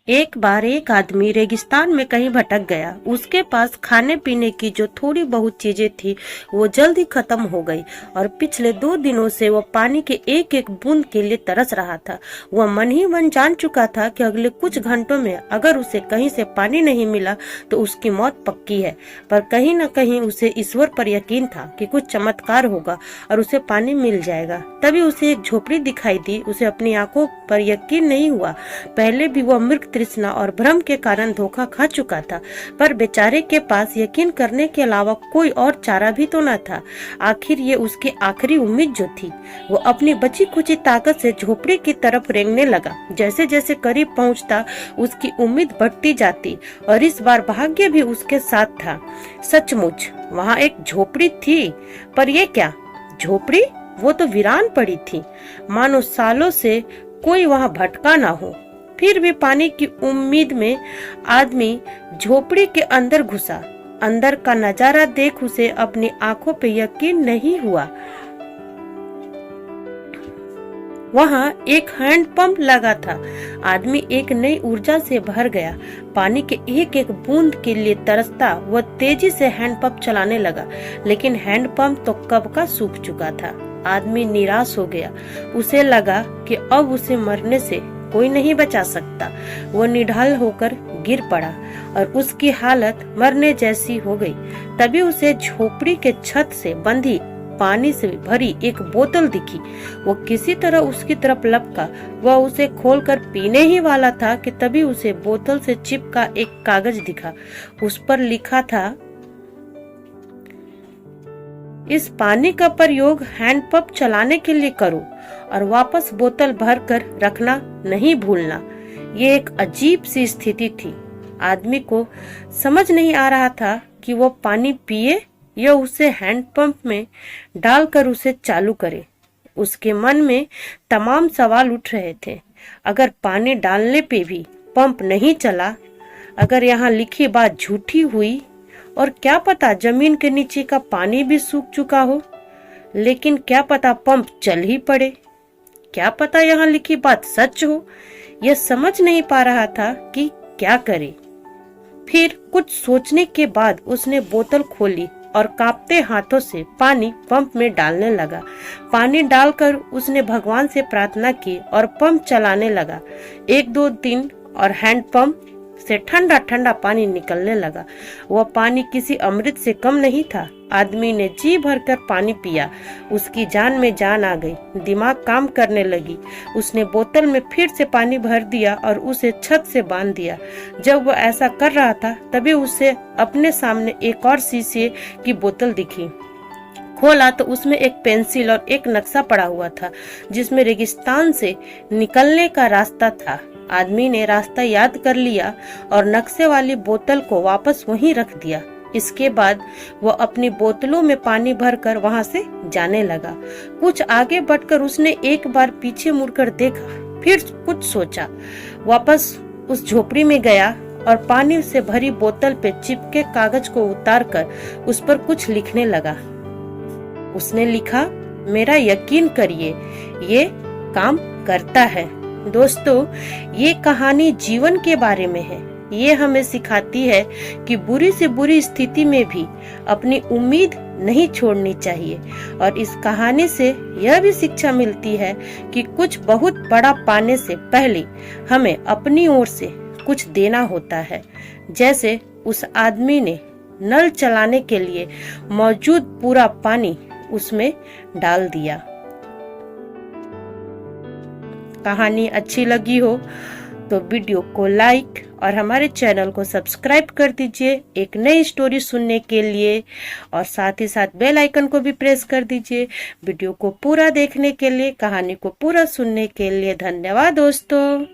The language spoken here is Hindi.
एक बार एक आदमी रेगिस्तान में कहीं भटक गया। उसके पास खाने पीने की जो थोड़ी बहुत चीजें थी वो जल्दी खत्म हो गई और पिछले 2 दिनों से वह पानी के एक एक बूंद के लिए तरस रहा था। वह मन ही मन जान चुका था कि अगले कुछ घंटों में अगर उसे कहीं से पानी नहीं मिला तो उसकी मौत पक्की है। पर कहीं न कहीं उसे ईश्वर पर यकीन था कि कुछ चमत्कार होगा और उसे पानी मिल जाएगा। तभी उसे एक झोपड़ी दिखाई दी। उसे अपनी आंखों पर यकीन नहीं हुआ। पहले भी वह मृग तृष्णा और भ्रम के कारण धोखा खा चुका था, पर बेचारे के पास यकीन करने के अलावा कोई और चारा भी तो न था। आखिर ये उसकी आखिरी उम्मीद जो थी। वो अपनी बची खुची ताकत से झोपड़ी की तरफ रेंगने लगा। जैसे जैसे करीब पहुंचता उसकी उम्मीद बढ़ती जाती और इस बार भाग्य भी उसके साथ था। सचमुच वहाँ एक झोपड़ी थी, पर ये क्या झोपड़ी, वो तो वीरान पड़ी थी, मानो सालों से कोई वहाँ भटका ना हो। फिर भी पानी की उम्मीद में आदमी झोपड़ी के अंदर घुसा। अंदर का नजारा देख उसे अपनी आंखों पे यकीन नहीं हुआ। वहाँ एक हैंडपंप लगा था। आदमी एक नई ऊर्जा से भर गया। पानी के एक एक बूंद के लिए तरसता वह तेजी से हैंडपंप चलाने लगा, लेकिन हैंडपंप तो कब का सूख चुका था। आदमी निराश हो गया। उसे लगा कि अब उसे मरने से कोई नहीं बचा सकता। वो निढाल होकर गिर पड़ा और उसकी हालत मरने जैसी हो गई। तभी उसे झोपड़ी के छत से बंधी पानी से भरी एक बोतल दिखी। वो किसी तरह उसकी तरफ लपका। वह उसे खोलकर पीने ही वाला था कि तभी उसे बोतल से चिपका एक कागज दिखा। उस पर लिखा था, इस पानी का प्रयोग हैंडपंप चलाने के लिए करो और वापस बोतल भर कर रखना नहीं भूलना। ये एक अजीब सी स्थिति थी। आदमी को समझ नहीं आ रहा था कि वो पानी पिए या उसे हैंडपंप में डालकर उसे चालू करे। उसके मन में तमाम सवाल उठ रहे थे। अगर पानी डालने पे भी पंप नहीं चला, अगर यहाँ लिखी बात झूठी हुई, और क्या पता जमीन के नीचे का पानी भी सूख चुका हो, लेकिन क्या पता पंप चल ही पड़े, क्या पता यहाँ लिखी बात सच हो। यह समझ नहीं पा रहा था कि क्या करे। फिर कुछ सोचने के बाद उसने बोतल खोली और कांपते हाथों से पानी पंप में डालने लगा। पानी डालकर उसने भगवान से प्रार्थना की और पंप चलाने लगा। 1-2 दिन और हैंडपंप से ठंडा ठंडा पानी निकलने लगा। वह पानी किसी अमृत से कम नहीं था। आदमी ने जी भरकर पानी पिया। उसकी जान में जान आ गई। दिमाग काम करने लगी। उसने बोतल में फिर से पानी भर दिया और उसे छत से बांध दिया। जब वह ऐसा कर रहा था तभी उसे अपने सामने एक और शीशे की बोतल दिखी। खोला तो उसमें एक पेंसिल और एक नक्शा पड़ा हुआ था, जिसमें रेगिस्तान से निकलने का रास्ता था। आदमी ने रास्ता याद कर लिया और नक्शे वाली बोतल को वापस वहीं रख दिया। इसके बाद वह अपनी बोतलों में पानी भरकर वहां से जाने लगा। कुछ आगे बढ़कर उसने एक बार पीछे मुड़कर देखा, फिर कुछ सोचा। वापस उस झोपड़ी में गया और पानी से भरी बोतल पे चिपके कागज को उतारकर उस पर कुछ लिखने लगा। उसने लिखा, मेरा यकीन करिए, ये काम करता है। दोस्तों, ये कहानी जीवन के बारे में है। ये हमें सिखाती है कि बुरी से बुरी स्थिति में भी अपनी उम्मीद नहीं छोड़नी चाहिए। और इस कहानी से यह भी शिक्षा मिलती है कि कुछ बहुत बड़ा पाने से पहले हमें अपनी ओर से कुछ देना होता है। जैसे उस आदमी ने नल चलाने के लिए मौजूद पूरा पानी उसमें डाल दिया। कहानी अच्छी लगी हो तो वीडियो को लाइक और हमारे चैनल को सब्सक्राइब कर दीजिए एक नई स्टोरी सुनने के लिए, और साथ ही साथ बेल आइकन को भी प्रेस कर दीजिए वीडियो को पूरा देखने के लिए, कहानी को पूरा सुनने के लिए। धन्यवाद दोस्तों।